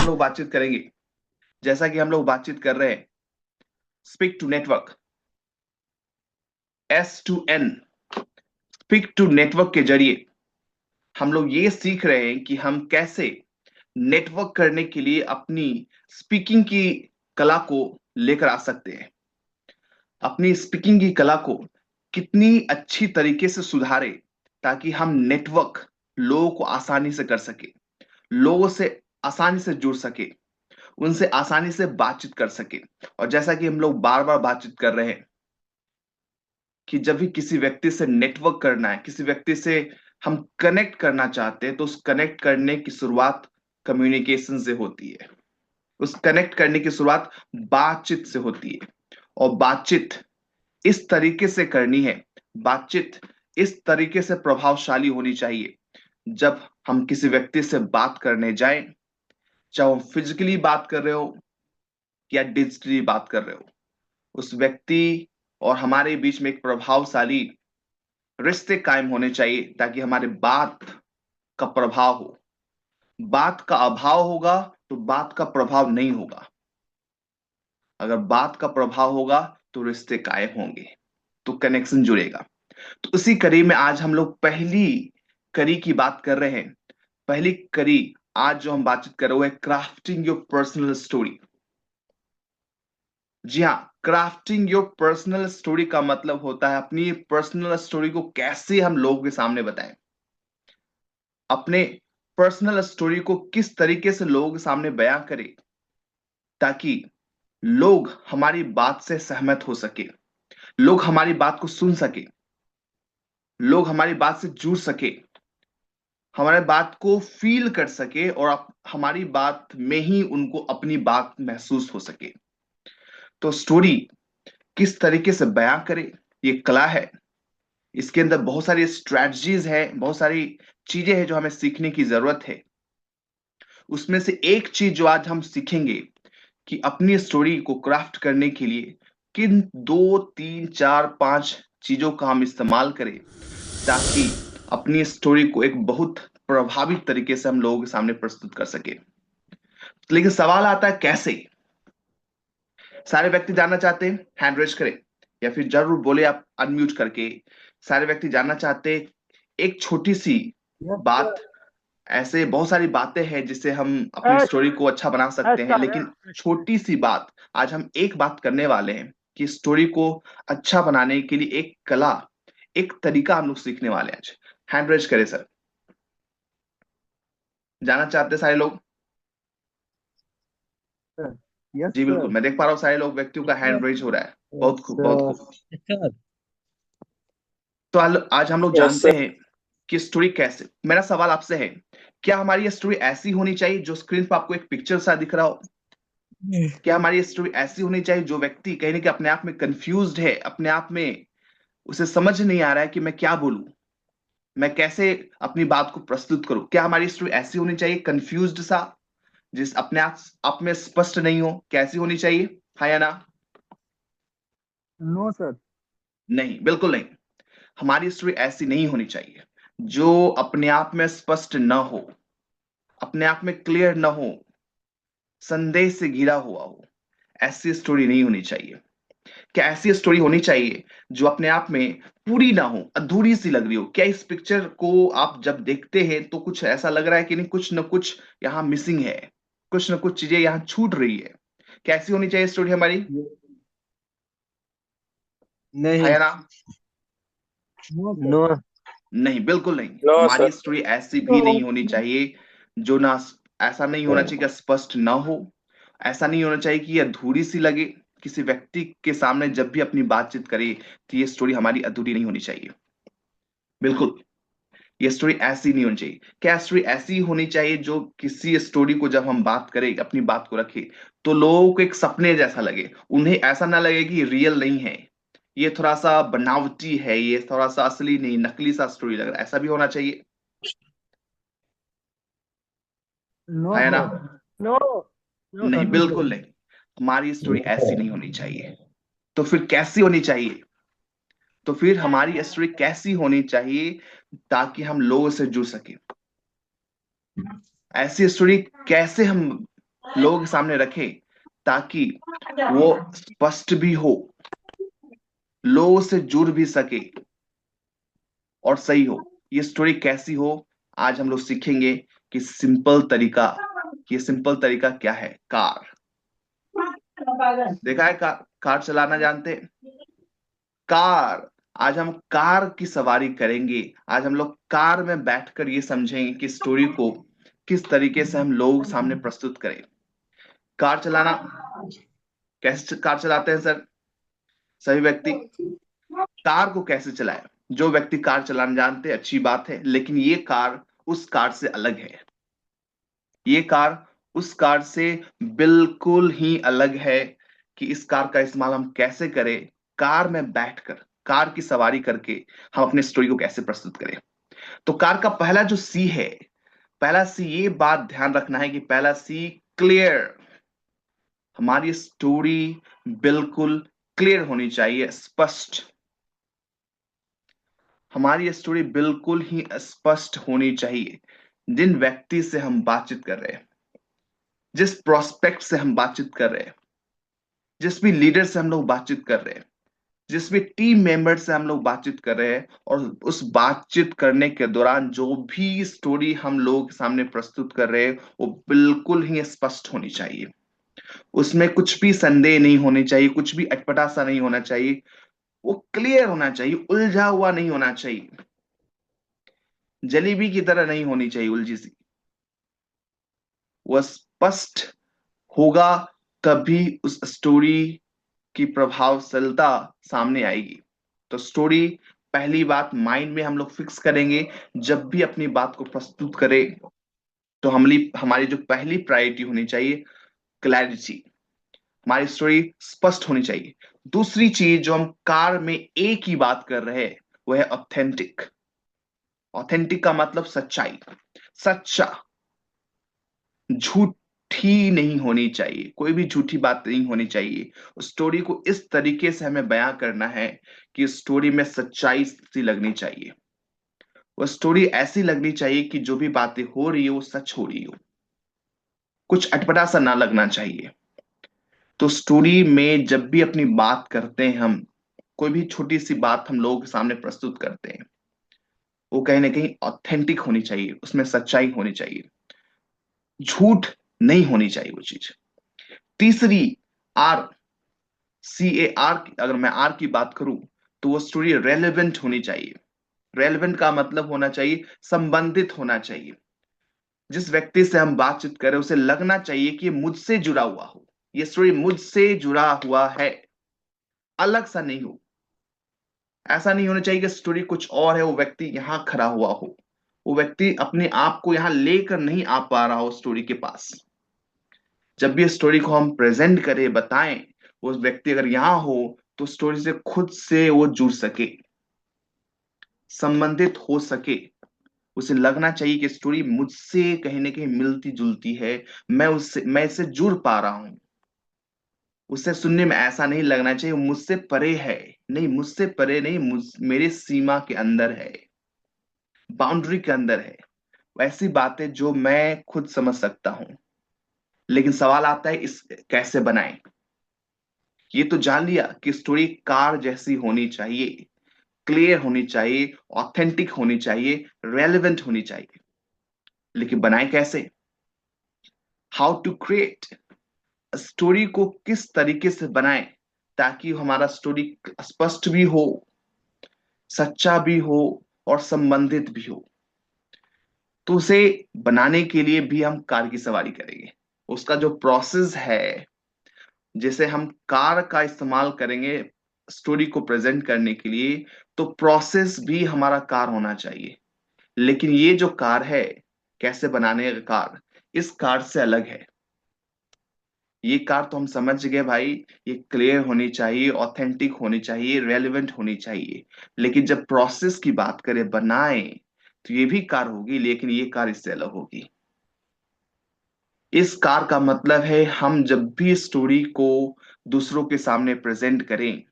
हम लोग बातचीत करेंगे, जैसा कि हम लोग बातचीत कर रहे हैं, speak to network, S2N, speak to network के जरिए हम लोग ये सीख रहे हैं कि हम कैसे नेटवर्क करने के लिए अपनी स्पीकिंग की कला को लेकर आ सकते हैं। अपनी स्पीकिंग की कला को कितनी अच्छी तरीके से सुधारे ताकि हम नेटवर्क लोगों को आसानी से कर सके, लोगों से आसानी से जुड़ सके, उनसे आसानी से बातचीत कर सके। और जैसा कि हम लोग बार बार बातचीत कर रहे हैं कि जब भी किसी व्यक्ति से नेटवर्क करना है, किसी व्यक्ति से हम कनेक्ट करना चाहते हैं, तो उस कनेक्ट करने की शुरुआत कम्युनिकेशन से होती है। उस कनेक्ट करने की शुरुआत बातचीत से होती है। और बातचीत इस तरीके से करनी है, बातचीत इस तरीके से प्रभावशाली होनी चाहिए। जब हम किसी व्यक्ति से बात करने जाएं, चाहे वो फिजिकली बात कर रहे हो या डिजिटली बात कर रहे हो, उस व्यक्ति और हमारे बीच में एक प्रभावशाली रिश्ते कायम होने चाहिए ताकि हमारे बात का प्रभाव हो। बात का अभाव होगा तो बात का प्रभाव नहीं होगा। अगर बात का प्रभाव होगा तो रिश्ते कायम होंगे, तो कनेक्शन जुड़ेगा। तो उसी कड़ी में आज हम लोग पहली कड़ी की बात कर रहे हैं। पहली कड़ी आज जो हम बातचीत कर रहे हैं वो है क्राफ्टिंग योर पर्सनल स्टोरी। जी हाँ, क्राफ्टिंग योर पर्सनल स्टोरी का मतलब होता है अपनी पर्सनल स्टोरी को कैसे हम लोगों के सामने बताएं, अपने पर्सनल स्टोरी को किस तरीके से लोगों के सामने बयां करें ताकि लोग हमारी बात से सहमत हो सके, लोग हमारी बात को सुन सके, लोग हमारी बात से जुड़ सके, हमारे बात को फील कर सके और हमारी बात में ही उनको अपनी बात महसूस हो सके। तो स्टोरी किस तरीके से बयां करें, ये कला है। इसके अंदर बहुत सारी स्ट्रेटजीज है, बहुत सारी चीजें हैं जो हमें सीखने की जरूरत है। उसमें से एक चीज जो आज हम सीखेंगे कि अपनी स्टोरी को क्राफ्ट करने के लिए किन 2 3 4 5 चीजों का हम इस्तेमाल करें ताकि अपनी स्टोरी को एक बहुत प्रभावी तरीके से हम लोगों के सामने प्रस्तुत कर सके। लेकिन सवाल आता है कैसे। सारे व्यक्ति जानना चाहते हैं, हैंड रेज करें या फिर जरूर बोले आप अनम्यूट करके। सारे व्यक्ति जानना चाहते हैं एक छोटी सी यस बात। सर। ऐसे बहुत सारी बातें हैं जिससे हम अपनी स्टोरी को अच्छा बना सकते हैं, सर। लेकिन छोटी सी बात आज हम एक बात करने वाले हैं कि स्टोरी को अच्छा बनाने के लिए एक कला, एक तरीका हम लोग सीखने वाले हैं आज। हैंड रेज करें सर, जानना चाहते हैं सारे लोग। यस जी बिल्कुल, सर। मैं देख पा रहा हूँ सारे लोग व्यक्तियों का हैंड रेज हो रहा है। बहुत यस खूब, बहुत सर। खूब। सर। तो आज हम लोग यस जानते सर। हैं कि स्टोरी कैसे। मेरा सवाल आपसे है, क्या हमारी ये स्टोरी ऐसी होनी चाहिए जो स्क्रीन पर आपको एक पिक्चर सा दिख रहा हो? क्या हमारी ये स्टोरी ऐसी होनी चाहिए जो व्यक्ति कहीं ना कहीं अपने आप में कंफ्यूज्ड है, अपने आप में उसे समझ नहीं आ रहा है कि मैं क्या बोलूं, मैं कैसे अपनी बात को प्रस्तुत करूं? क्या हमारी स्टोरी ऐसी होनी चाहिए कंफ्यूज्ड सा, जिस अपने आप में स्पष्ट नहीं हो? कैसी होनी चाहिए, हाँ या ना? No sir. नहीं, बिल्कुल नहीं। हमारी स्टोरी ऐसी नहीं होनी चाहिए जो अपने आप में स्पष्ट न हो, अपने आप में क्लियर न हो, संदेह से घिरा हुआ हो। ऐसी स्टोरी नहीं होनी चाहिए। क्या ऐसी स्टोरी होनी चाहिए जो अपने आप में पूरी ना हो, अधूरी सी लग रही हो? क्या इस पिक्चर को आप जब देखते हैं तो कुछ ऐसा लग रहा है कि नहीं, कुछ ना कुछ यहाँ मिसिंग है, कुछ ना कुछ चीजें यहाँ छूट रही है? कैसी होनी चाहिए स्टोरी हमारी, है नहीं। या ना? No sir. नो। नहीं, बिल्कुल नहीं। नो हमारी सर। स्टोरी ऐसी भी नहीं होनी चाहिए जो ना, ऐसा नहीं होना चाहिए कि स्पष्ट ना हो, ऐसा नहीं होना चाहिए कि ये अधूरी सी लगे। किसी व्यक्ति के सामने जब भी अपनी बातचीत करे तो ये स्टोरी हमारी अधूरी नहीं होनी चाहिए, बिल्कुल। ये स्टोरी ऐसी नहीं होनी चाहिए। क्या स्टोरी ऐसी होनी चाहिए जो किसी स्टोरी को जब हम बात करें, अपनी बात को रखें, तो लोगों को एक सपने जैसा लगे, उन्हें ऐसा ना लगे कि रियल नहीं है, ये थोड़ा सा बनावटी है, ये थोड़ा सा असली नहीं, नकली सा स्टोरी लग रहा है? ऐसा भी होना चाहिए, नो है ना? सर। नो। नो नहीं, सर, बिल्कुल। बिल्कुल नहीं। हमारी स्टोरी ऐसी नहीं होनी चाहिए। तो फिर कैसी होनी चाहिए? तो फिर हमारी स्टोरी कैसी होनी चाहिए ताकि हम लोगों से जुड़ सके? ऐसी स्टोरी कैसे हम लोगों के सामने रखें ताकि वो स्पष्ट भी हो, लोगों से जुड़ भी सके और सही हो। ये स्टोरी कैसी हो, आज हम लोग सीखेंगे कि सिंपल तरीका, ये सिंपल तरीका क्या है। कार, देखा है कार, कार चलाना जानते हैं? कार, आज हम कार की सवारी करेंगे। आज हम लोग कार में बैठकर ये समझेंगे कि स्टोरी को किस तरीके से हम लोग सामने प्रस्तुत करें। कार चलाना, कैसे कार चलाते हैं सर सभी व्यक्ति? कार को कैसे चलाए? जो व्यक्ति कार चलाना जानते हैं अच्छी बात है, लेकिन ये कार उस कार से अलग है। ये कार उस कार से बिल्कुल ही अलग है कि इस कार का इस्तेमाल हम कैसे करें। कार में बैठकर, कार की सवारी करके हम अपने स्टोरी को कैसे प्रस्तुत करें। तो कार का पहला जो सी है, पहला सी, ये बात ध्यान रखना है कि पहला सी क्लियर। हमारी स्टोरी बिल्कुल क्लियर होनी चाहिए, स्पष्ट। हमारी स्टोरी बिल्कुल ही स्पष्ट होनी चाहिए। जिन व्यक्ति से हम बातचीत कर रहे हैं, जिस प्रोस्पेक्ट से हम बातचीत कर रहे हैं, जिस भी लीडर से हम लोग बातचीत कर रहे हैं, जिस भी टीम मेंबर से हम लोग बातचीत कर रहे हैं, और उस बातचीत करने के दौरान जो भी स्टोरी हम लोग के सामने प्रस्तुत कर रहे हैं वो बिल्कुल ही स्पष्ट होनी चाहिए। उसमें कुछ भी संदेह नहीं होनी चाहिए, कुछ भी अटपटा सा नहीं होना चाहिए। वो क्लियर होना चाहिए, उलझा हुआ नहीं होना चाहिए, जलेबी की तरह नहीं होनी चाहिए उलझी सी। वह स्पष्ट होगा तभी उस स्टोरी की प्रभावशीलता सामने आएगी। तो स्टोरी, पहली बात माइंड में हम लोग फिक्स करेंगे जब भी अपनी बात को प्रस्तुत करें। तो हमारी हमारी जो पहली प्रायोरिटी होनी चाहिए, क्लैरिटी। हमारी स्टोरी स्पष्ट होनी चाहिए। दूसरी चीज जो हम कार में एक ही बात कर रहे हैं वो है ऑथेंटिक। ऑथेंटिक का मतलब सच्चाई, सच्चा, झूठी नहीं होनी चाहिए, कोई भी झूठी बात नहीं होनी चाहिए। उस स्टोरी को इस तरीके से हमें बयां करना है कि स्टोरी में सच्चाई सी लगनी चाहिए। वो स्टोरी ऐसी लगनी चाहिए कि जो भी बातें हो रही है वो सच हो रही हो, कुछ अटपटा सा ना लगना चाहिए। तो स्टोरी में जब भी अपनी बात करते हैं हम, कोई भी छोटी सी बात हम लोगों के सामने प्रस्तुत करते हैं, वो कहीं ना कहीं ऑथेंटिक होनी चाहिए, उसमें सच्चाई होनी चाहिए, झूठ नहीं होनी चाहिए वो चीज। तीसरी, आर, CAR, अगर मैं आर की बात करूं तो वो स्टोरी रेलेवेंट होनी चाहिए। रेलेवेंट का मतलब होना चाहिए संबंधित होना चाहिए। जिस व्यक्ति से हम बातचीत कर रहे हैं उसे लगना चाहिए कि ये मुझसे जुड़ा हुआ हो, ये स्टोरी मुझसे जुड़ा हुआ है, अलग सा नहीं हो। ऐसा नहीं होना चाहिए कि स्टोरी कुछ और है, वो व्यक्ति यहां खड़ा हुआ हो, वो व्यक्ति अपने आप को यहां लेकर नहीं आ पा रहा हो स्टोरी के पास। जब भी स्टोरी को हम प्रेजेंट करें, बताएं, वो व्यक्ति अगर यहां हो तो स्टोरी से खुद से वो जुड़ सके, संबंधित हो सके। उसे लगना चाहिए कि स्टोरी मुझसे कहीं ना कहीं मिलती जुलती है, मैं इससे जुड़ पा रहा हूं। उसे सुनने में ऐसा नहीं लगना चाहिए वो मुझसे परे है। नहीं, मुझसे परे नहीं, मेरे सीमा के अंदर है, बाउंड्री के अंदर है। वैसी बातें जो मैं खुद समझ सकता हूं। लेकिन सवाल आता है इस कैसे बनाएं। ये तो जान लिया कि स्टोरी कार जैसी होनी चाहिए, क्लियर होनी चाहिए, ऑथेंटिक होनी चाहिए, रेलेवेंट होनी चाहिए। लेकिन बनाए कैसे? हाउ टू क्रिएट स्टोरी को, किस तरीके से बनाएं ताकि हमारा स्टोरी स्पष्ट भी हो, सच्चा भी हो और संबंधित भी हो। तो उसे बनाने के लिए भी हम कार की सवारी करेंगे। उसका जो प्रोसेस है, जैसे हम कार का इस्तेमाल करेंगे स्टोरी को प्रेजेंट करने के लिए, तो प्रोसेस भी हमारा कार होना चाहिए। लेकिन ये जो कार है, कैसे बनाने का कार, इस कार से अलग है। ये कार तो हम समझ गए भाई, ये क्लियर होनी चाहिए, ऑथेंटिक होनी चाहिए, रेलेवेंट होनी चाहिए। लेकिन जब प्रोसेस की बात करें, बनाए, तो ये भी कार होगी, लेकिन ये कार इससे अलग होगी। इस कार का मतलब है हम जब भी स्टोरी को दूसरों के सामने प्रेजेंट करें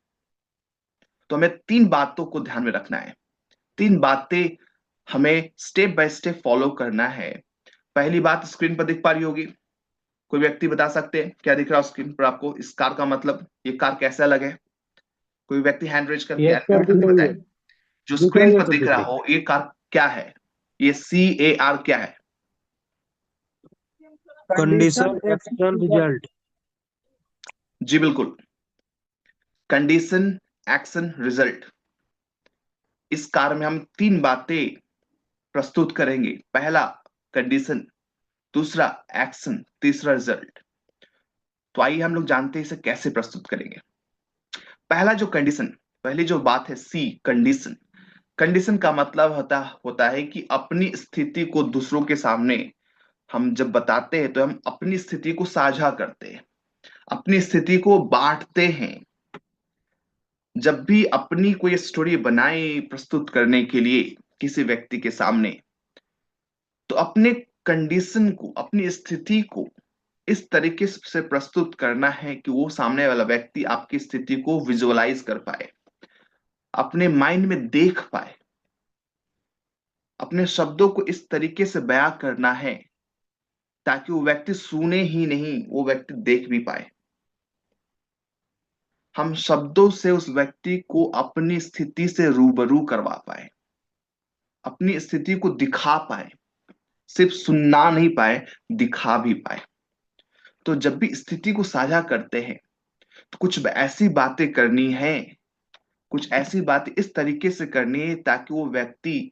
तो हमें तीन बातों को ध्यान में रखना है। तीन बातें हमें स्टेप बाय स्टेप फॉलो करना है। पहली बात स्क्रीन पर दिख पा रही होगी, कोई व्यक्ति बता सकते हैं क्या दिख रहा है स्क्रीन पर आपको, इस कार का मतलब, ये कार कैसा लगे? कोई व्यक्ति हैंड रेज करके यस सर, एक्टिविटी दिख रही बताए। है। जो दिख स्क्रीन रही है पर सर, दिख दिख रहा रही हो ये कार क्या है? ये CAR क्या है? है। Condition, action, result. जी बिल्कुल, कंडीशन, एक्शन, रिजल्ट। इस कार में हम तीन बातें प्रस्तुत करेंगे। पहला कंडीशन, दूसरा एक्शन, तीसरा रिजल्ट। तो आइए हम लोग जानते हैं इसे कैसे प्रस्तुत करेंगे। पहला जो कंडीशन, पहली जो बात है सी, कंडीशन। कंडीशन का मतलब होता होता है कि अपनी स्थिति को दूसरों के सामने हम जब बताते हैं तो हम अपनी स्थिति को साझा करते हैं, अपनी स्थिति को बांटते हैं। जब भी अपनी कोई स्टोरी बनाए प्रस्तुत करने के लिए किसी व्यक्ति के सामने, तो अपने कंडीशन को, अपनी स्थिति को इस तरीके से प्रस्तुत करना है कि वो सामने वाला व्यक्ति आपकी स्थिति को विजुअलाइज कर पाए, अपने माइंड में देख पाए। अपने शब्दों को इस तरीके से बयां करना है ताकि वो व्यक्ति सुने ही नहीं, वो व्यक्ति देख भी पाए। हम शब्दों से उस व्यक्ति को अपनी स्थिति से रूबरू करवा पाए, अपनी स्थिति को दिखा पाए, सिर्फ सुनना नहीं पाए, दिखा भी पाए। तो जब भी स्थिति को साझा करते हैं तो कुछ ऐसी बातें करनी है, कुछ ऐसी बातें इस तरीके से करनी है ताकि वो व्यक्ति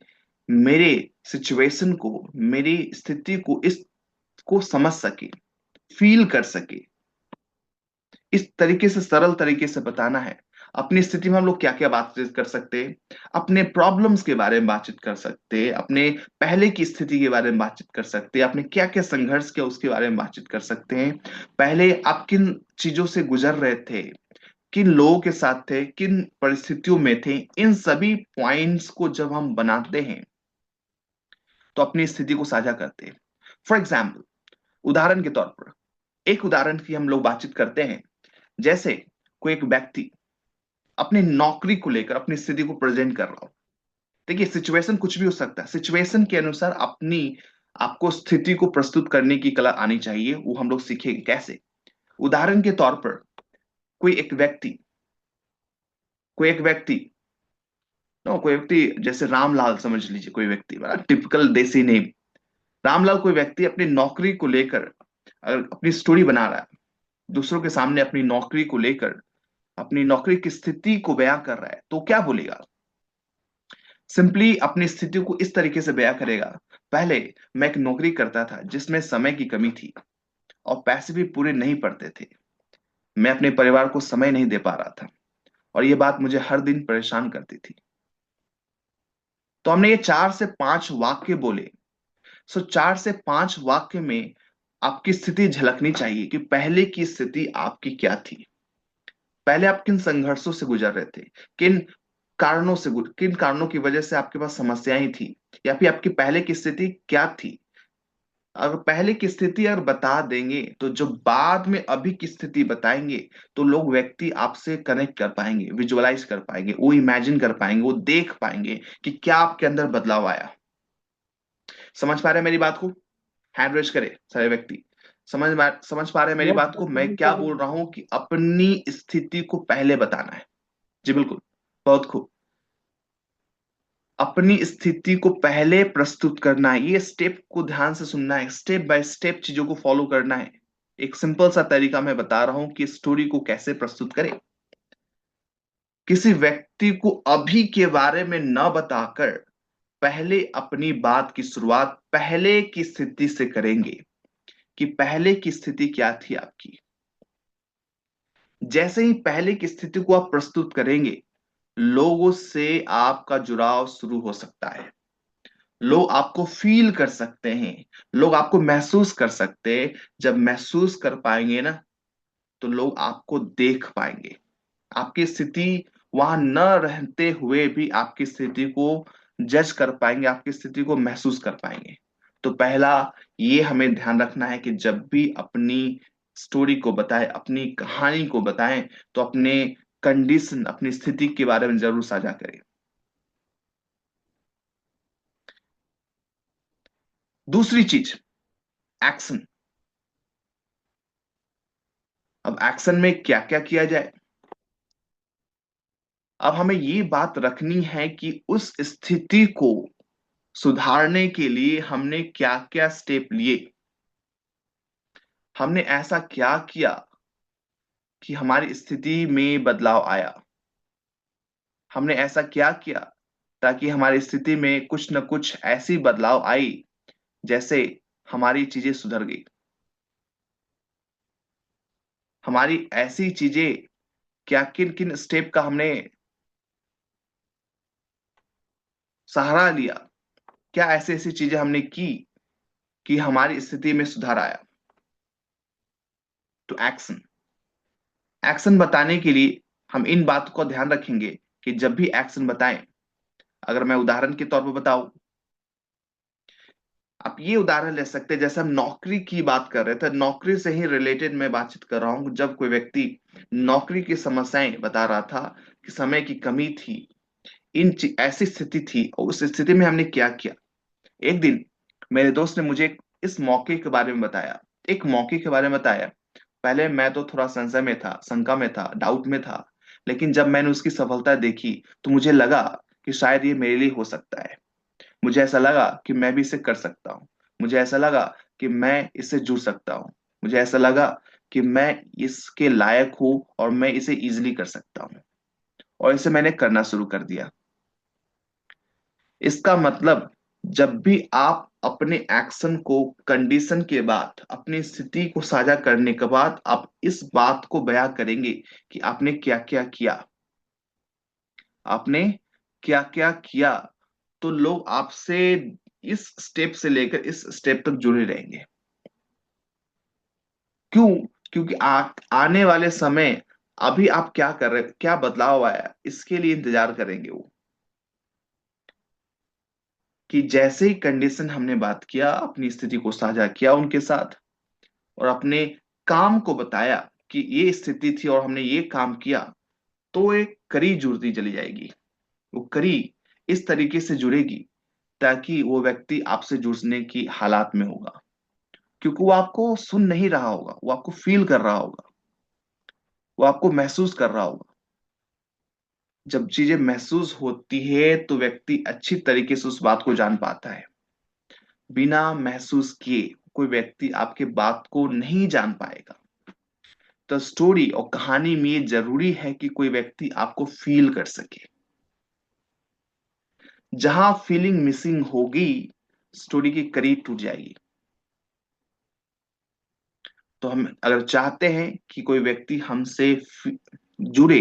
मेरे सिचुएशन को, मेरी स्थिति को, इसको समझ सके, फील कर सके। इस तरीके से, सरल तरीके से बताना है। अपनी स्थिति में हम लोग क्या क्या बातचीत कर सकते हैं, अपने प्रॉब्लम्स के बारे में बातचीत कर सकते हैं, अपने पहले की स्थिति के बारे में बातचीत कर सकते हैं, आपने क्या क्या संघर्ष किया उसके बारे में बातचीत कर सकते हैं, पहले आप किन चीजों से गुजर रहे थे, किन लोगों के साथ थे, किन परिस्थितियों में थे। इन सभी पॉइंट्स को जब हम बनाते हैं तो अपनी स्थिति को साझा करते हैं। फॉर एग्जाम्पल, उदाहरण के तौर पर, एक उदाहरण की हम लोग बातचीत करते हैं। जैसे कोई एक व्यक्ति अपनी नौकरी को लेकर अपनी स्थिति को प्रेजेंट कर रहा हो। देखिए, सिचुएशन कुछ भी हो सकता है, सिचुएशन के अनुसार अपनी, आपको स्थिति को प्रस्तुत करने की कला आनी चाहिए। वो हम लोग सीखेंगे कैसे। उदाहरण के तौर पर, कोई एक व्यक्ति, कोई एक व्यक्ति कोई व्यक्ति जैसे रामलाल समझ लीजिए, कोई व्यक्ति बड़ा टिपिकल देसी नेम, रामलाल। कोई व्यक्ति अपनी नौकरी को लेकर अगर अपनी स्टोरी बना रहा है, दूसरों के सामने अपनी नौकरी को लेकर, अपनी नौकरी की स्थिति को बयां कर रहा है, तो क्या बोलेगा? सिंपली अपनी स्थिति को इस तरीके से बयां करेगा, पहले मैं एक नौकरी करता था जिसमें समय की कमी थी और पैसे भी पूरे नहीं पड़ते थे। मैं अपने परिवार को समय नहीं दे पा रहा था और ये बात मुझे हर दिन परेशान करती थी। तो हमने ये 4 से 5 वाक्य बोले। सो 4 से 5 वाक्य में आपकी स्थिति झलकनी चाहिए कि पहले की स्थिति आपकी क्या थी, पहले आप किन संघर्षों से गुजर रहे थे, किन किन कारणों की वजह से आपके पास समस्याएं थी, या फिर आपकी पहले की स्थिति क्या थी। अगर पहले की स्थिति अगर बता देंगे तो जो बाद में अभी की स्थिति बताएंगे तो लोग, व्यक्ति आपसे कनेक्ट कर पाएंगे, विजुअलाइज कर पाएंगे, वो इमेजिन कर पाएंगे, वो देख पाएंगे कि क्या आपके अंदर बदलाव आया। समझ पा रहे हैं मेरी बात को? हैंड रेज करे सारे व्यक्ति। समझ पा रहे हैं मेरी यस बात सर, को? मैं समझ क्या पा रहे बोल हैं। रहा हूं कि अपनी स्थिति को पहले बताना है। जी बिल्कुल, बहुत खूब। अपनी स्थिति को पहले प्रस्तुत करना है, ये स्टेप को ध्यान से सुनना है, स्टेप बाय स्टेप चीजों को फॉलो करना है। एक सिंपल सा तरीका मैं बता रहा हूं कि स्टोरी को कैसे प्रस्तुत करें। किसी व्यक्ति को अभी के बारे में न बताकर पहले अपनी बात की शुरुआत पहले की स्थिति से करेंगे कि पहले की स्थिति क्या थी आपकी। जैसे ही पहले की स्थिति को आप प्रस्तुत करेंगे, लोगों से आपका जुड़ाव शुरू हो सकता है, लोग आपको फील कर सकते हैं, लोग आपको महसूस कर सकते हैं। जब महसूस कर पाएंगे ना, तो लोग आपको देख पाएंगे, आपकी स्थिति वहां न रहते हुए भी आपकी स्थिति को जज कर पाएंगे, आपकी स्थिति को महसूस कर पाएंगे। तो पहला ये हमें ध्यान रखना है कि जब भी अपनी स्टोरी को बताएं, अपनी कहानी को बताएं, तो अपने कंडीशन, अपनी स्थिति के बारे में जरूर साझा करें। दूसरी चीज, एक्शन। अब एक्शन में क्या क्या किया जाए। अब हमें ये बात रखनी है कि उस स्थिति को सुधारने के लिए हमने क्या क्या स्टेप लिए, हमने ऐसा क्या किया कि हमारी स्थिति में बदलाव आया, हमने ऐसा क्या किया ताकि हमारी स्थिति में कुछ न कुछ ऐसी बदलाव आई जैसे हमारी चीजें सुधर गई, हमारी ऐसी चीजें, क्या किन किन स्टेप का हमने सहारा लिया, क्या ऐसी ऐसी चीजें हमने की कि हमारी स्थिति में सुधार आया। तो एक्शन, एक्शन बताने के लिए हम इन बातों का ध्यान रखेंगे कि जब भी एक्शन बताएं, अगर मैं उदाहरण के तौर पर बताऊं, आप ये उदाहरण ले सकते हैं जैसे हम नौकरी की बात कर रहे थे, नौकरी से ही रिलेटेड मैं बातचीत कर रहा हूं। जब कोई व्यक्ति नौकरी की समस्याएं बता रहा था कि समय की कमी थी, ऐसी स्थिति थी और उस स्थिति में हमने क्या किया। एक दिन मेरे दोस्त ने मुझे इस मौके के बारे में बताया, एक मौके के बारे में बताया। पहले मैं तो थोड़ा संशय में था, शंका में था, डाउट में था, लेकिन जब मैंने उसकी सफलता देखी तो मुझे लगा कि शायद ये मेरे लिए हो सकता है। मुझे ऐसा लगा कि मैं भी इसे कर सकता हूँ। मुझे ऐसा लगा कि मैं इससे जुड़ सकता हूँ। मुझे ऐसा लगा कि मैं इसके लायक हूँ और मैं इसे इजीली कर सकता हूँ, और इसे मैंने करना शुरू कर दिया। इसका मतलब, जब भी आप अपने एक्शन को कंडीशन के बाद, अपनी स्थिति को साझा करने के बाद आप इस बात को बयां करेंगे कि आपने क्या क्या किया, आपने क्या क्या किया, तो लोग आपसे इस स्टेप से लेकर इस स्टेप तक जुड़े रहेंगे। क्यों? क्योंकि आने वाले समय, अभी आप क्या कर रहे, क्या बदलाव आया, इसके लिए इंतजार करेंगे वो। कि जैसे ही कंडीशन हमने बात किया, अपनी स्थिति को साझा किया उनके साथ और अपने काम को बताया कि ये स्थिति थी और हमने ये काम किया, तो एक कड़ी जुड़ती चली जाएगी। वो कड़ी इस तरीके से जुड़ेगी ताकि वो व्यक्ति आपसे जुड़ने की हालात में होगा, क्योंकि वो आपको सुन नहीं रहा होगा, वो आपको फील कर रहा होगा, वो आपको महसूस कर रहा होगा। जब चीजें महसूस होती है तो व्यक्ति अच्छी तरीके से उस बात को जान पाता है। बिना महसूस किए कोई व्यक्ति आपके बात को नहीं जान पाएगा। तो स्टोरी और कहानी में ये जरूरी है कि कोई व्यक्ति आपको फील कर सके। जहां फीलिंग मिसिंग होगी, स्टोरी की करीब टूट जाएगी। तो हम अगर चाहते हैं कि कोई व्यक्ति हमसे जुड़े,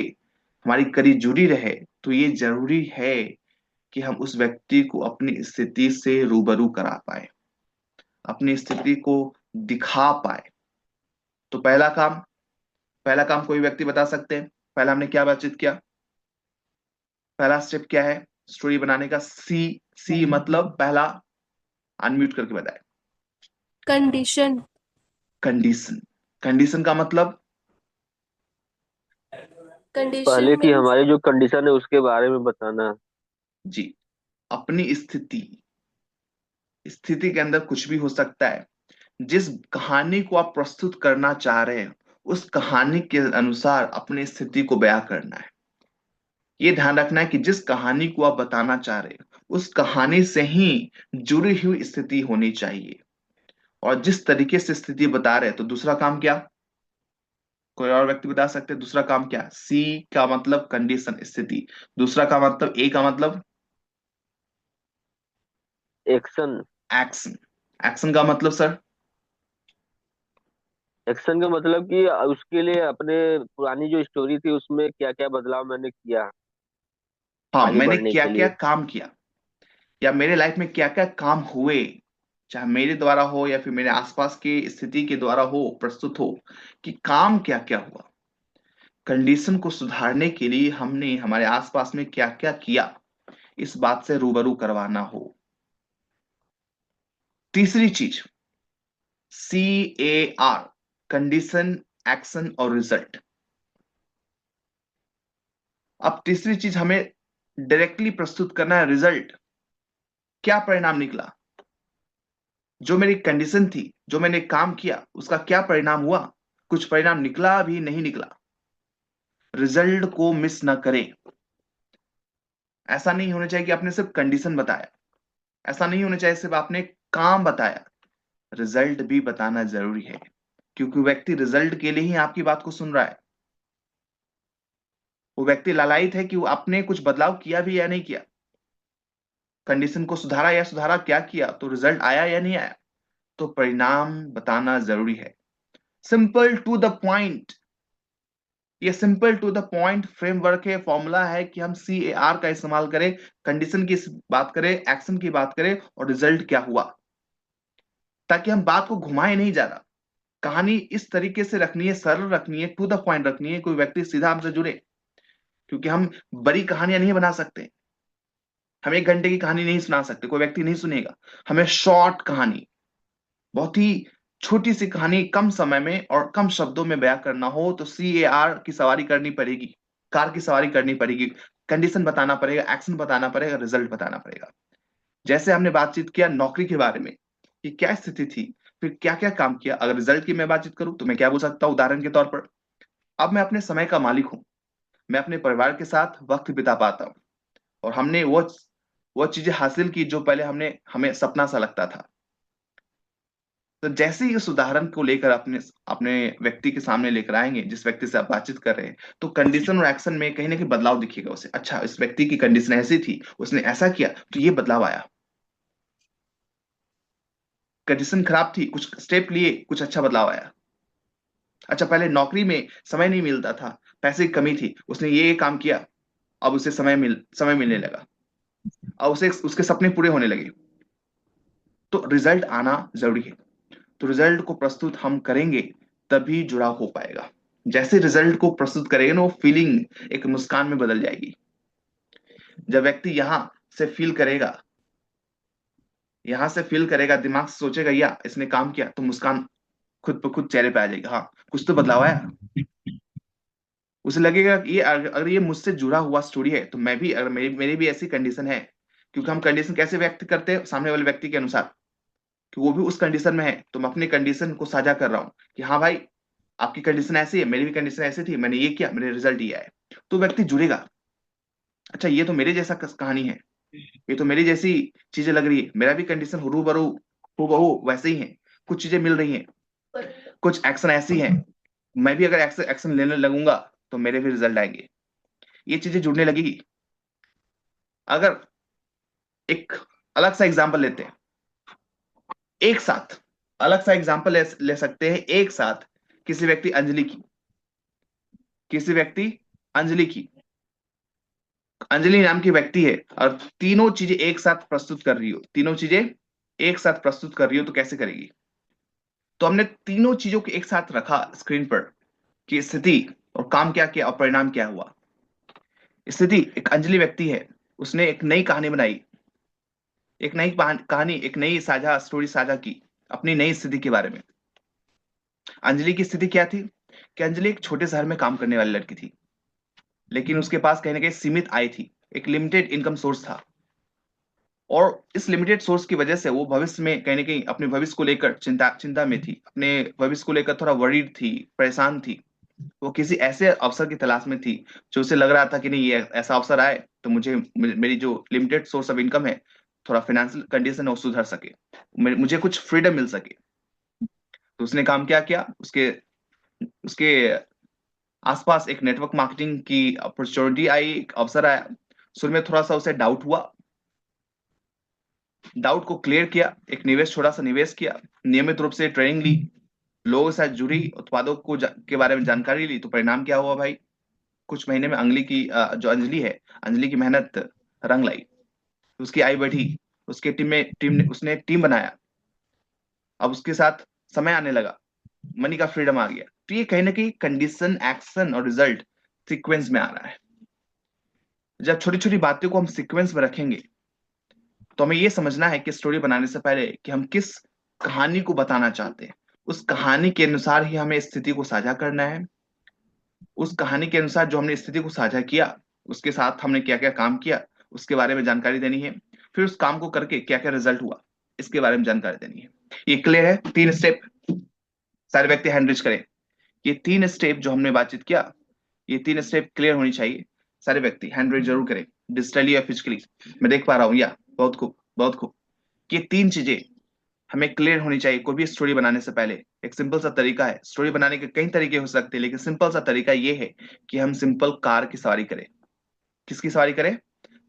हमारी करीब जुड़ी रहे, तो ये जरूरी है कि हम उस व्यक्ति को अपनी स्थिति से रूबरू करा पाए, अपनी स्थिति को दिखा पाए। तो पहला काम कोई व्यक्ति बता सकते हैं, पहला हमने क्या बातचीत किया, पहला स्टेप क्या है स्टोरी बनाने का? सी, सी मतलब पहला, अनम्यूट करके बताए। कंडीशन। कंडीशन, कंडीशन का मतलब? कंडीशन पहले की मीन्स हमारी जो कंडीशन है उसके बारे में बताना। जी, अपनी स्थिति, स्थिति के अंदर कुछ भी हो सकता है। जिस कहानी को आप प्रस्तुत करना चाह रहे हैं, उस कहानी के अनुसार अपनी स्थिति को बयां करना है। ये ध्यान रखना है कि जिस कहानी को आप बताना चाह रहे हैं, उस कहानी से ही जुड़ी हुई स्थिति होनी चाहिए। और जिस तरीके से स्थिति बता रहे हैं, तो दूसरा काम क्या, कोई और व्यक्ति बता सकते हैं दूसरा काम क्या? सी का मतलब कंडीशन, स्थिति। दूसरा का मतलब, ए का मतलब एक्शन। एक्शन। एक्शन का मतलब सर? एक्शन का मतलब कि उसके लिए अपने पुरानी जो स्टोरी थी उसमें क्या क्या बदलाव मैंने किया हाँ, आगे मैंने बढ़ने क्या के क्या लिए। काम किया, या मेरे लाइफ में क्या क्या काम हुए, चाहे मेरे द्वारा हो या फिर मेरे आसपास की स्थिति के द्वारा हो, प्रस्तुत हो कि काम क्या क्या हुआ। कंडीशन को सुधारने के लिए हमने हमारे आसपास में क्या क्या किया, इस बात से रूबरू करवाना हो। तीसरी चीज, CAR, कंडीशन, एक्शन और रिजल्ट। अब तीसरी चीज हमें डायरेक्टली प्रस्तुत करना है, रिजल्ट। क्या परिणाम निकला, जो मेरी कंडीशन थी, जो मैंने काम किया, उसका क्या परिणाम हुआ, कुछ परिणाम निकला भी नहीं निकला, रिजल्ट को मिस ना करें। ऐसा नहीं होना चाहिए कि आपने सिर्फ कंडीशन बताया, ऐसा नहीं होना चाहिए सिर्फ आपने काम बताया, रिजल्ट भी बताना जरूरी है, क्योंकि व्यक्ति रिजल्ट के लिए ही आपकी बात को सुन रहा है। वो व्यक्ति लालायित है कि वो आपने कुछ बदलाव किया भी या नहीं किया, कंडीशन को सुधारा या सुधारा क्या किया, तो रिजल्ट आया या नहीं आया, तो परिणाम बताना जरूरी है। सिंपल टू द पॉइंट, ये simple to the point framework है, फॉर्मूला है कि हम CAR का इस्तेमाल करें, कंडीशन की बात करें, एक्शन की बात करें और रिजल्ट क्या हुआ, ताकि हम बात को घुमाए नहीं जा रहा। कहानी इस तरीके से रखनी है, सरल रखनी है, टू द पॉइंट रखनी है, कोई व्यक्ति सीधा हमसे जुड़े, क्योंकि हम बड़ी कहानियां नहीं बना सकते, हम 1 घंटे की कहानी नहीं सुना सकते, कोई व्यक्ति नहीं सुनेगा। हमें शॉर्ट कहानी, बहुत ही छोटी सी कहानी कम समय में और कम शब्दों में बयां करना हो तो CAR की सवारी करनी पड़ेगी, कार की सवारी करनी पड़ेगी, कंडीशन बताना पड़ेगा, एक्शन बताना पड़ेगा, रिजल्ट बताना पड़ेगा। जैसे हमने बातचीत किया नौकरी के बारे में कि क्या स्थिति थी, फिर क्या क्या काम किया। अगर रिजल्ट की मैं बातचीत करूं तो मैं क्या बोल सकता हूं, उदाहरण के तौर पर, अब मैं अपने समय का मालिक हूं, मैं अपने परिवार के साथ वक्त बिता पाता हूं, और हमने वो चीजें हासिल की जो पहले हमें सपना सा लगता था। तो जैसे ही इस उदाहरण को लेकर अपने अपने व्यक्ति के सामने लेकर आएंगे, जिस व्यक्ति से आप बातचीत कर रहे हैं, तो कंडीशन और एक्शन में कहीं ना कहीं बदलाव दिखेगा उसे। अच्छा, इस व्यक्ति की कंडीशन ऐसी थी, उसने ऐसा किया तो ये बदलाव आया। कंडीशन खराब थी, कुछ स्टेप लिए, कुछ अच्छा बदलाव आया। अच्छा, पहले नौकरी में समय नहीं मिलता था, पैसे की कमी थी, उसने ये काम किया, अब उसे समय मिलने लगा, अब उसे उसके सपने पूरे होने लगे। तो रिजल्ट आना जरूरी है। तो रिजल्ट को प्रस्तुत हम करेंगे तभी जुड़ाव हो पाएगा। जैसे रिजल्ट को प्रस्तुत करेंगे ना, वो फीलिंग एक मुस्कान में बदल जाएगी। जब व्यक्ति यहां से फील करेगा, दिमाग से सोचेगा या इसने काम किया, तो मुस्कान खुद ब खुद चेहरे पे आ जाएगा। हाँ, कुछ तो बदलाव आया। उसे लगेगा कि ये अगर ये मुझसे जुड़ा हुआ स्टोरी है तो मैं भी, अगर मेरी मेरी भी ऐसी कंडीशन है, क्योंकि हम कंडीशन कैसे व्यक्त करते हैं, सामने वाले व्यक्ति के अनुसार, कि वो भी उस कंडीशन में है, तो मैं अपनी कंडीशन को साझा कर रहा हूँ कि हाँ भाई, आपकी कंडीशन ऐसी है, मेरी भी कंडीशन ऐसी थी, मैंने ये किया, मेरे रिजल्ट ये आए। तो व्यक्ति जुड़ेगा, अच्छा ये तो मेरे जैसा कहानी है, ये तो मेरी जैसी चीजें लग रही है, मेरा भी कंडीशन हरूबरू हूबहू वैसे ही है, कुछ चीजें मिल रही हैं, कुछ एक्शन ऐसी हैं, मैं भी अगर एक्शन लेने लगूंगा तो मेरे भी रिजल्ट आएंगे। ये चीजें जुड़ने लगेगी। अगर एक अलग सा एग्जाम्पल लेते हैं, एक साथ अलग सा एग्जाम्पल ले सकते हैं, एक साथ किसी व्यक्ति अंजलि की, किसी व्यक्ति अंजलि की, अंजलि नाम की व्यक्ति है, और तीनों चीजें एक साथ प्रस्तुत कर रही हो, तीनों चीजें एक साथ प्रस्तुत कर रही हो, तो कैसे करेगी। तो हमने तीनों चीजों को एक साथ रखा स्क्रीन पर, कि स्थिति और काम क्या किया और परिणाम क्या हुआ। स्थिति, एक अंजलि व्यक्ति है, उसने एक नई कहानी बनाई, एक नई कहानी, एक नई साझा स्टोरी साझा की अपनी नई स्थिति के बारे में। अंजलि की स्थिति क्या थी, कि अंजलि एक छोटे शहर में काम करने वाली लड़की थी, लेकिन उसके पास कहीं ना कहीं सीमित आय थी, एक लिमिटेड इनकम सोर्स था, और इस लिमिटेड सोर्स की वजह से वो भविष्य में कहीं ना कहीं अपने भविष्य को लेकर चिंता में थी, अपने भविष्य को लेकर थोड़ा वरीड थी, परेशान थी। वो किसी ऐसे अवसर की तलाश में थी जो उसे लग रहा था कि नहीं, ये ऐसा अवसर आए तो मुझे मेरी जो लिमिटेड सोर्स ऑफ इनकम है, थोड़ा फाइनेंशियल कंडीशन है, वो सुधर सके, मुझे कुछ फ्रीडम मिल सके। तो उसने काम क्या किया, उसके उसके आसपास एक नेटवर्क मार्केटिंग की अपॉर्चुनिटी आई, एक अवसर आया। शुरू में थोड़ा सा उसे डाउट हुआ, डाउट को क्लियर किया, एक निवेश, छोटा सा निवेश किया, नियमित रूप से ट्रेनिंग ली, लोगों के साथ जुड़ी, उत्पादों के बारे में जानकारी ली, तो परिणाम क्या हुआ भाई, कुछ महीने में जो अंजलि है, अंजलि की मेहनत रंग लाई, उसकी आय बढ़ी, उसके टीम ने उसने टीम बनाया, अब उसके साथ समय आने लगा, मनी का फ्रीडम आ गया। तो ये कहीं ना कहीं कंडीशन, एक्शन और रिजल्ट सीक्वेंस में आ रहा है। जब छोटी छोटी बातों को हम सीक्वेंस में रखेंगे, तो हमें ये समझना है कि स्टोरी बनाने से पहले कि हम किस कहानी को बताना चाहते हैं, उस कहानी के अनुसार ही हमें स्थिति को साझा करना है। उस कहानी के अनुसार जो हमने स्थिति को साझा किया, उसके साथ हमने क्या क्या काम किया, उसके बारे में जानकारी देनी है। फिर उस काम को करके क्या क्या रिजल्ट हुआ, इसके बारे में जानकारी देनी है। ये क्लियर है? 3 स्टेप सारे व्यक्ति हैंड रेज करें ये 3 स्टेप जो हमने बातचीत किया, ये 3 स्टेप क्लियर होनी चाहिए। सारे व्यक्ति हैंड रेज जरूर करें, डिजिटली या फिजिकली। मैं देख पा रहा हूँ, या बहुत खूब, बहुत खूब। ये 3 चीजें हमें क्लियर होनी चाहिए कोई भी स्टोरी बनाने से पहले। एक सिंपल सा तरीका है, स्टोरी बनाने के कई तरीके हो सकते हैं, लेकिन सिंपल सा तरीका ये है कि हम सिंपल कार की सवारी करें। किसकी सवारी करें?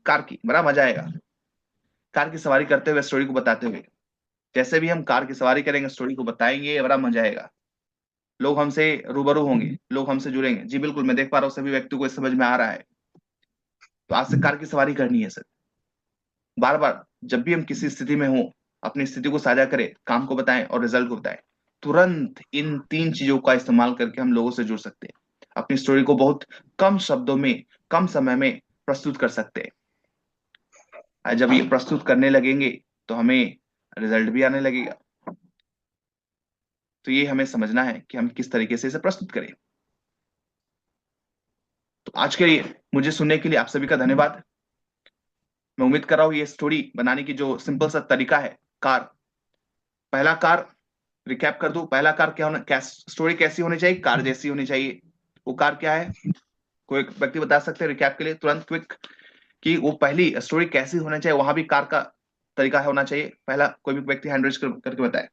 कार की। बड़ा मजा आएगा कार की सवारी करते हुए, स्टोरी को बताते हुए। जैसे भी हम कार की सवारी करेंगे, स्टोरी को बताएंगे, बड़ा मजा आएगा। लोग हमसे रूबरू होंगे, लोग हमसे जुड़ेंगे। जी बिल्कुल, मैं देख पा रहा हूँ सभी व्यक्तियों को इस समझ में आ रहा है। तो आज से कार की सवारी करनी है सर। बार बार जब भी हम किसी स्थिति में हो, अपनी स्थिति को साझा करें, काम को बताएं और रिजल्ट को बताएं। तुरंत इन 3 चीजों का इस्तेमाल करके हम लोगों से जुड़ सकते हैं, अपनी स्टोरी को बहुत कम शब्दों में, कम समय में प्रस्तुत कर सकते हैं। और जब ये प्रस्तुत करने लगेंगे तो हमें रिजल्ट भी आने लगेगा। तो ये हमें समझना है कि हम किस तरीके से इसे प्रस्तुत करें। तो आज के लिए मुझे सुनने के लिए आप सभी का धन्यवाद। मैं उम्मीद कर रहा हूँ ये स्टोरी बनाने की जो सिंपल सा तरीका है, कार। पहला कार, रिकैप कर दूं, पहला कार क्या होना, स्टोरी कैसी होनी चाहिए? कार जैसी होनी चाहिए। वो कार क्या है? कोई एक व्यक्ति बता सकते हैं रिकैप के लिए तुरंत, क्विक, कि वो पहली स्टोरी कैसी होनी चाहिए? वहां भी कार का तरीका होना चाहिए। पहला कोई भी व्यक्ति हैंड रेज करके बताए,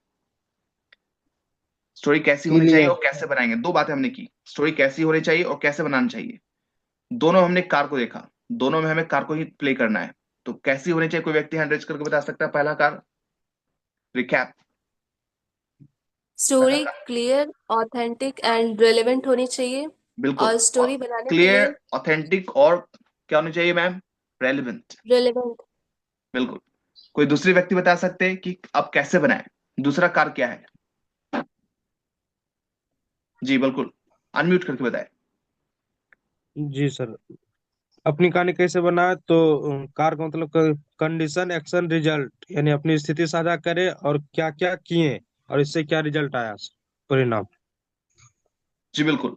स्टोरी कैसी होनी चाहिए क्लियर। और कैसे बनाएंगे। दो बातें हमने की, स्टोरी कैसी होनी चाहिए और कैसे बनाना चाहिए। दोनों हमने कार को देखा, दोनों में हमें कार को ही प्ले करना है। तो कैसी होनी चाहिए, कोई व्यक्ति हैंड रेज करके बता सकता है? पहला कार, रिकैप। पहला story car, clear, authentic and relevant होनी चाहिए। बिल्कुल। और स्टोरी बनाने के लिए क्लियर, ऑथेंटिक और क्या होनी चाहिए मैम? रेलिवेंट। रेलेवेंट। बिल्कुल। कोई दूसरी व्यक्ति बता सकते हैं कि अब कैसे बनाए? दूसरा कार क्या है? जी बिल्कुल, अनम्यूट करके बताए। जी सर, अपनी कहानी कैसे बनाए तो कार का मतलब कंडीशन एक्शन रिजल्ट, यानी अपनी स्थिति साझा करे और क्या क्या किए और इससे क्या रिजल्ट आया, परिणाम। जी बिल्कुल।